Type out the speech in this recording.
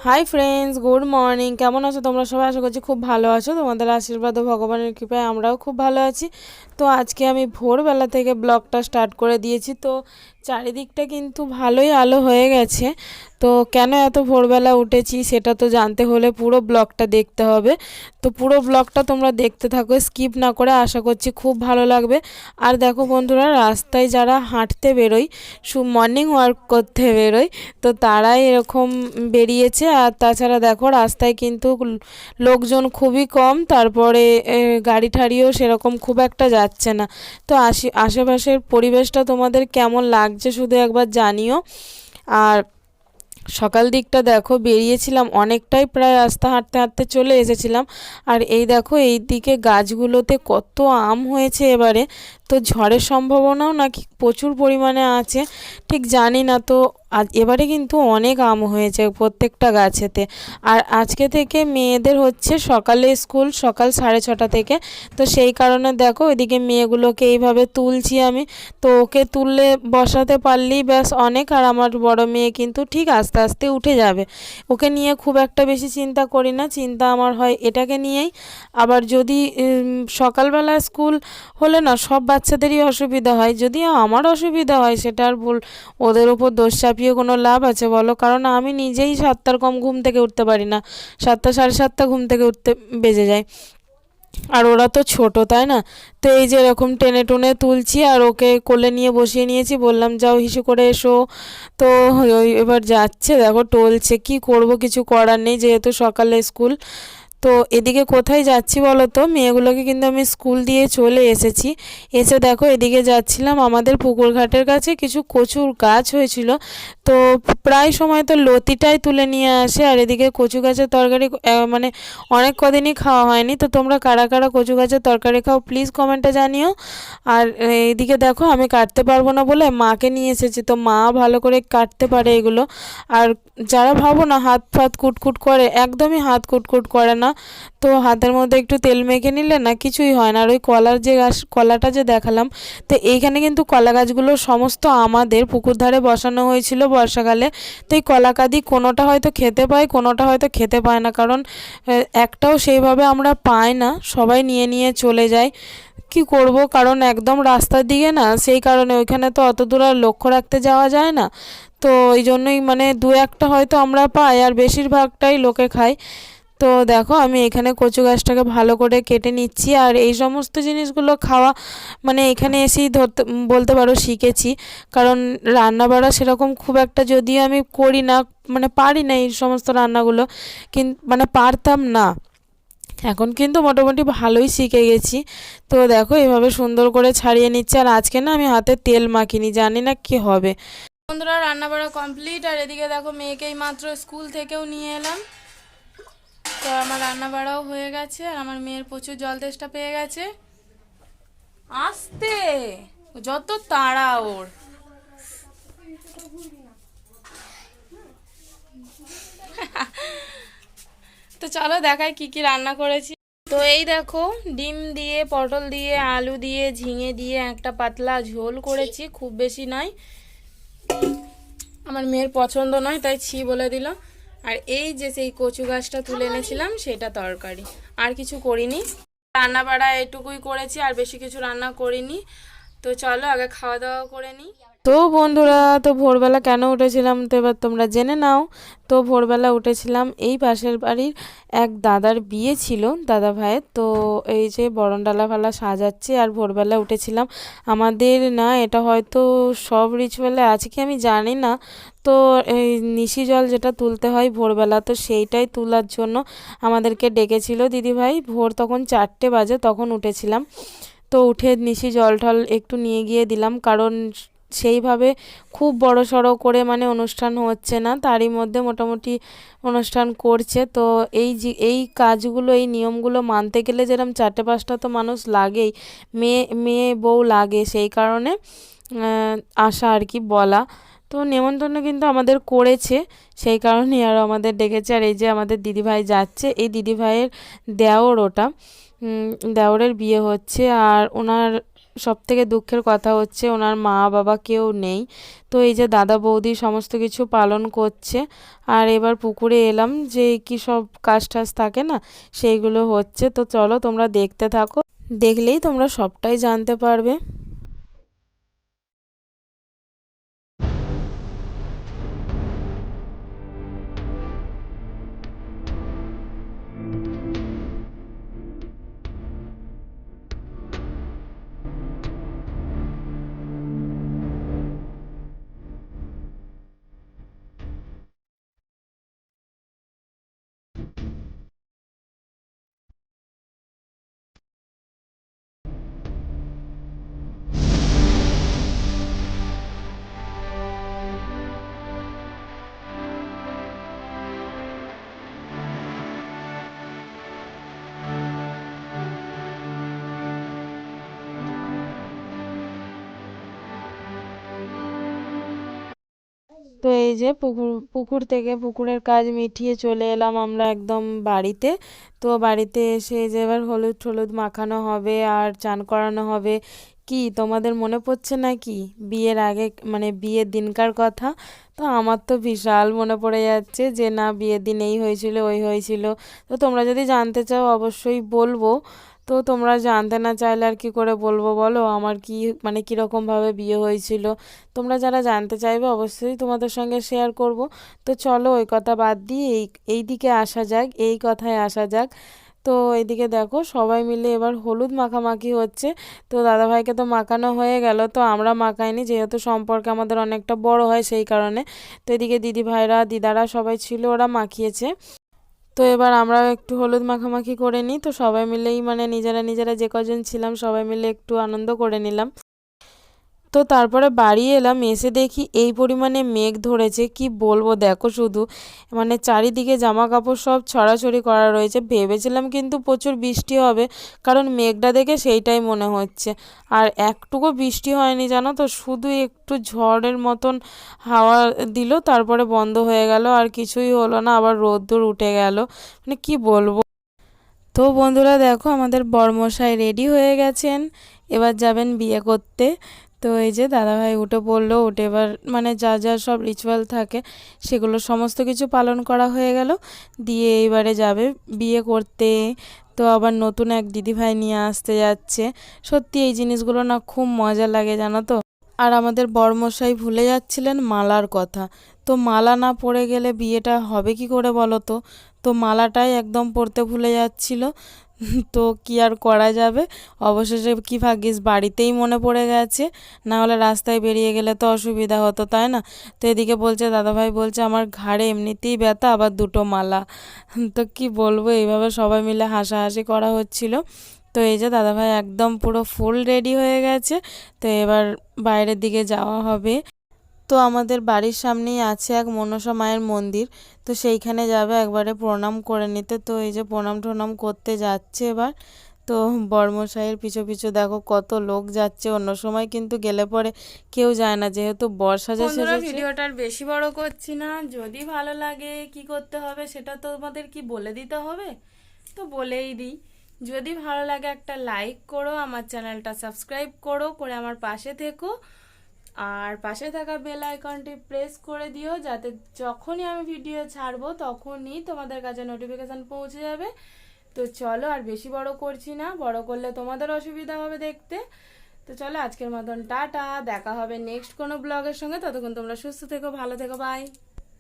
Hi friends, good morning. কেমন আছো তোমরা সবাই? আশা করছি খুব ভালো আছো। তোমাদের আশীর্বাদ ও ভগবানের কৃপায় আমরাও খুব ভালো আছি। তো আজকে আমি ভোরবেলা থেকে ব্লগটা স্টার্ট করে দিয়েছি। তো চারিদিকটা কিন্তু ভালোই আলো হয়ে গেছে। তো কেন এত ভোরবেলা উঠেছি সেটা তো জানতে হলে পুরো ব্লগটা দেখতে হবে। তো পুরো ব্লগটা তোমরা দেখতে থাকো, স্কিপ না করে। আশা করছি খুব ভালো লাগবে। আর দেখো বন্ধুরা, রাস্তায় যারা হাঁটতে বেরোয়, মর্নিং ওয়াক করতে বেরোয়, তো তারাই এরকম বেরিয়েছে। আর তাছাড়া দেখো রাস্তায় কিন্তু লোকজন খুবই কম, তারপরে গাড়ি ঠাড়িও সেরকম খুব একটা যাচ্ছে না। তো আশেপাশের পরিবেশটা তোমাদের কেমন লাগছে শুধু একবার জানিও। আর সকাল দিকটা দেখো বেরিয়েছিলাম অনেকটাই, প্রায় রাস্তা হাঁটতে হাঁটতে চলে এসেছিলাম। আর এই দেখো এই দিকে গাছগুলোতে কত আম হয়েছে এবারে। তো ঝড়ের সম্ভাবনাও নাকি প্রচুর পরিমাণে আছে, ঠিক জানি না। তো এবারে কিন্তু অনেক আম হয়েছে প্রত্যেকটা গাছেতে। আর আজকে থেকে মেয়েদের হচ্ছে সকালে স্কুল, সকাল 6:30 থেকে। তো সেই কারণে দেখো ওইদিকে মেয়েগুলোকে এইভাবে তুলছি আমি। তো ওকে তুললে বসাতে পারলেই ব্যাস অনেক। আর আমার বড় মেয়ে কিন্তু ঠিক আস্তে আস্তে উঠে যাবে, ওকে নিয়ে খুব একটা বেশি চিন্তা করি না। চিন্তা আমার হয় এটাকে নিয়েই। আবার যদি সকালবেলা স্কুল হলে না সব বাচ্চাদেরই অসুবিধা হয়, যদিও আমার অসুবিধা হয় সেটা আর ওদের ওপর দোষ চাপিয়ে কোনো লাভ আছে বলো? কারণ আমি নিজেই 7টার কম ঘুম থেকে উঠতে পারি না, 7টা 7:30 ঘুম থেকে উঠতে বেজে যায়। আর ওরা তো ছোট, তাই না? তো এই যে এরকম টেনে টুনে তুলছি আর ওকে কোলে নিয়ে বসিয়ে নিয়েছি, বললাম যাও হিসু করে এসো। তো ওই এবার যাচ্ছে, দেখো টলছে। কি করব, কিছু করার নেই যেহেতু সকালে স্কুল। তো এদিকে কোথায় যাচ্ছি বলো তো? মেয়েগুলোকে কিন্তু আমি স্কুল দিয়ে চলে এসেছি। এসে দেখো এদিকে যাচ্ছিলাম আমাদের পুকুর ঘাটের কাছে, কিছু কচুর গাছ হয়েছিল। তো প্রায় সময় তো লতিটাই তুলে নিয়ে আসে। আর এদিকে কচু গাছের তরকারি মানে অনেক কদিনই খাওয়া হয়নি। তো তোমরা কারা কারা কচু গাছের তরকারি খাও প্লিজ কমেন্টে জানিও। আর এইদিকে দেখো আমি কাটতে পারবো না বলে মাকে নিয়ে এসেছি, তো মা ভালো করে কাটতে পারে এগুলো। আর যারা ভাবো না হাত ফাত কুটকুট করে, একদমই হাত কুটকুট করে না। তো হাতের মধ্যে একটু তেল মেখে নিলে না কিছুই হয় না। আর ওই কলার যে গাছ, কলাটা যে দেখালাম, তো এইখানে কিন্তু কলা গাছগুলো সমস্ত আমাদের পুকুর ধারে বসানো হয়েছিল বর্ষাকালে। তো এই কলা কাঁদি কোনোটা হয়তো খেতে পায়, কোনোটা হয়তো খেতে পায় না, কারণ একটাও সেইভাবে আমরা পাই না, সবাই নিয়ে নিয়ে চলে যায়। কি করব, কারণ একদম রাস্তার দিকে না, সেই কারণে ওইখানে তো অত দূর আর লক্ষ্য রাখতে যাওয়া যায় না। তো ওই জন্যই মানে দু একটা হয়তো আমরা পাই, আর বেশিরভাগটাই লোকে খায়। তো দেখো আমি এখানে কচু গাছটাকে ভালো করে কেটে নিচ্ছি। আর এই সমস্ত জিনিসগুলো খাওয়া মানে এখানে এসেই ধরতে বলতে পারো শিখেছি। কারণ রান্না বাড়া সেরকম খুব একটা যদিও আমি করি না, মানে পারি না এই সমস্ত রান্নাগুলো, কিন্তু মানে পারতাম না। এখন কিন্তু মোটামুটি ভালোই শিখে গেছি। তো দেখো এভাবে সুন্দর করে ছাড়িয়ে নিচ্ছে। আর আজকে না আমি হাতে তেল মাখিনি, জানি না কি হবে। বন্ধুরা রান্না বাড়া কমপ্লিট। আর এদিকে দেখো মেয়েকেই মাত্র স্কুল থেকেও নিয়ে এলাম। তো আমার রান্না বাড়াও হয়ে গেছে। আর আমার মেয়ের প্রচুর জল তেষ্টা পেয়ে গেছে। আস্তে, যত তাড়া ওর। তো চলো দেখাই কি কি রান্না করেছি। তো এই দেখো ডিম দিয়ে, পটল দিয়ে, আলু দিয়ে, ঝিঙে দিয়ে একটা পাতলা ঝোল করেছি, খুব বেশি নয়, আমার মেয়ের পছন্দ নয় তাই ছি বলে দিল। আর এই যে সেই কচু গাছটা তুলে এনেছিলাম সেটা তরকারি, আর কিছু করিনি। রান্না বাড়া এটুকুই করেছি, আর বেশি কিছু রান্না করিনি। তো চলো আগে খাওয়া দাওয়া করে নিই। তো বন্ধুরা, তো ভোরবেলা কেন উঠেছিলাম তো এবার তোমরা জেনে নাও। তো ভোরবেলা উঠেছিলাম, এই পাশের বাড়ির এক দাদার বিয়ে ছিল, দাদা ভাইয়ের। তো এই যে বরণডালা ফালা সাজাচ্ছে, আর ভোরবেলা উঠেছিলাম। আমাদের না এটা হয়তো সব রিচুয়ালে আছে কি আমি জানি না। তো এই নিশি জল যেটা তুলতে হয় ভোরবেলা, তো সেইটাই তোলার জন্য আমাদেরকে ডেকেছিল দিদিভাই। ভোর তখন 4টে বাজে, তখন উঠেছিলাম। তো উঠে নিশি জল ঠল একটু নিয়ে গিয়ে দিলাম, কারণ সেইভাবে খুব বড় সড়ো করে মানে অনুষ্ঠান হচ্ছে না, তারই মধ্যে মোটামুটি অনুষ্ঠান করছে। তো এই কাজগুলো, এই নিয়মগুলো মানতে গেলে যেরকম 4টে 5টা তো মানুষ লাগেই, মেয়ে মেয়ে বউ লাগে, সেই কারণে আসা আর কি বলা। তো নেমন্তন্ন কিন্তু আমাদের করেছে, সেই কারণেই আরও আমাদের ডেকেছে। আর এই যে আমাদের দিদিভাই যাচ্ছে, এই দিদিভাইয়ের দেওর ওটা, দেওরের বিয়ে হচ্ছে। আর ওনার সবথেকে দুঃখের কথা হচ্ছে ওনার মা বাবা কেউ নেই। তো এই যে দাদা বৌদি সমস্ত কিছু পালন করছে। আর এবার পুকুরে এলাম, যে কি সব কাজ টাজ থাকে না সেইগুলো হচ্ছে। তো চলো তোমরা দেখতে থাকো, দেখলেই তোমরা সবটাই জানতে পারবে। তো এই যে পুকুর থেকে পুকুরের কাজ মিটিয়ে চলে এলাম আমরা একদম বাড়িতে। তো বাড়িতে এসে এই যে এবার হলুদ টলুদ মাখানো হবে আর চান করানো হবে। কি তোমাদের মনে পড়ছে নাকি বিয়ের আগে, মানে বিয়ের দিনকার কথা? তো আমার তো বিশাল মনে পড়ে যাচ্ছে যে না, বিয়ের দিন এই হয়েছিল ওই হয়েছিল। তো তোমরা যদি জানতে চাও অবশ্যই বলবো। তো তোমরা জানতে না চাইলে আর কি করে বলবো বলো, আমার কি মানে কীরকমভাবে বিয়ে হয়েছিল। তোমরা যারা জানতে চাইবে অবশ্যই তোমাদের সঙ্গে শেয়ার করব। তো চলো ওই কথা বাদ দিয়ে এই দিকে আসা যাক, এই কথায় আসা যাক। তো এইদিকে দেখো সবাই মিলে এবার হলুদ মাখামাখি হচ্ছে। তো দাদাভাইকে তো মাখানো হয়ে গেল, তো আমরা মাখাইনি, যেহেতু সম্পর্কে আমাদের অনেকটা বড় হয় সেই কারণে। তো এদিকে দিদি ভাইরা দিদারা সবাই ছিল, ওরা মাখিয়েছে। তো এবার আমরা একটু হলুদ মাখামাখি করে নিই। তো সবাই মিলেই মানে নিজেরা নিজেরা যে কজন ছিলাম সবাই মিলে একটু আনন্দ করে নিলাম। তো তারপরে বাড়ি এলাম, এসে দেখি এই পরিমাণে মেঘ ধরেছে, কি বলবো দেখো শুধু, মানে চারিদিকে জামা কাপড় সব ছড়াছড়ি করা রয়েছে। ভেবেছিলাম কিন্তু প্রচুর বৃষ্টি হবে, কারণ মেঘটা দেখে সেইটাই মনে হচ্ছে। আর একটুকু বৃষ্টি হয়নি জানো তো, শুধু একটু ঝড়ের মতন হাওয়া দিল, তারপরে বন্ধ হয়ে গেল, আর কিছুই হলো না, আবার রোদ্দুর উঠে গেল, মানে কি বলবো। তো বন্ধুরা দেখো আমাদের বরমশাই রেডি হয়ে গেছেন, এবার যাবেন বিয়ে করতে। তো এই যে দাদাভাই উঠে পড়লো, উঠে এবার মানে যা যা সব রিচুয়াল থাকে সেগুলো সমস্ত কিছু পালন করা হয়ে গেল, দিয়ে এইবারে যাবে বিয়ে করতে। তো আবার নতুন এক দিদিভাই নিয়ে আসতে যাচ্ছে। সত্যি এই জিনিসগুলো না খুব মজা লাগে জানো তো। আর আমাদের বরমশাই ভুলে যাচ্ছিলেন মালার কথা। তো মালা না পরে গেলে বিয়েটা হবে কি করে বলো তো। তো মালাটাই একদম পরতে ভুলে যাচ্ছিল। তো কি আর করা যাবে, অবশেষে কি ভাগ্যিস বাড়িতেই মনে পড়ে গেছে, না হলে রাস্তায় বেরিয়ে গেলে তো অসুবিধা হতো, তাই না। তো এদিকে বলছে দাদাভাই বলছে আমার ঘাড়ে এমনিতেই ব্যথা, আবার দুটো মালা। তো কি বলবো, এইভাবে সবাই মিলে হাসাহাসি করা হচ্ছিল। তো এই যে দাদাভাই একদম পুরো ফুল রেডি হয়ে গেছে। তো এবার বাইরের দিকে যাওয়া হবে। তো আমাদের বাড়ির সামনেই আছে এক মনসা মায়ের মন্দির, তো সেইখানে যাবে একবারে প্রণাম করে নিতে। তো এই যে প্রণাম টনাম করতে যাচ্ছে এবার। তো বর্মশাইয়ের পিছু পিছু দেখো কত লোক যাচ্ছে, অন্য সময় কিন্তু গেলে পরে কেউ যায় না, যেহেতু বর্ষা যে সেজেছে। ভিডিওটা আর বেশি বড় করছি না, যদি ভালো লাগে কি করতে হবে সেটা তো তোমাদের কি বলে দিতে হবে, তো বলেই দিই। যদি ভালো লাগে একটা লাইক করো, আমার চ্যানেলটা সাবস্ক্রাইব করো, করে আমার পাশে থেকো। আর পাশে থাকা বেল আইকনটি প্রেস করে দিও, যাতে যখনই আমি ভিডিও ছাড়বো তখনই তোমাদের কাছে নোটিফিকেশান পৌঁছে যাবে। তো চলো আর বেশি বড় করছি না, বড় করলে তোমাদের অসুবিধা হবে দেখতে। তো চলো আজকের মতন টাটা, দেখা হবে নেক্সট কোনো ব্লগের সঙ্গে। ততক্ষণ তোমরা সুস্থ থেকো, ভালো থেকো, বাই।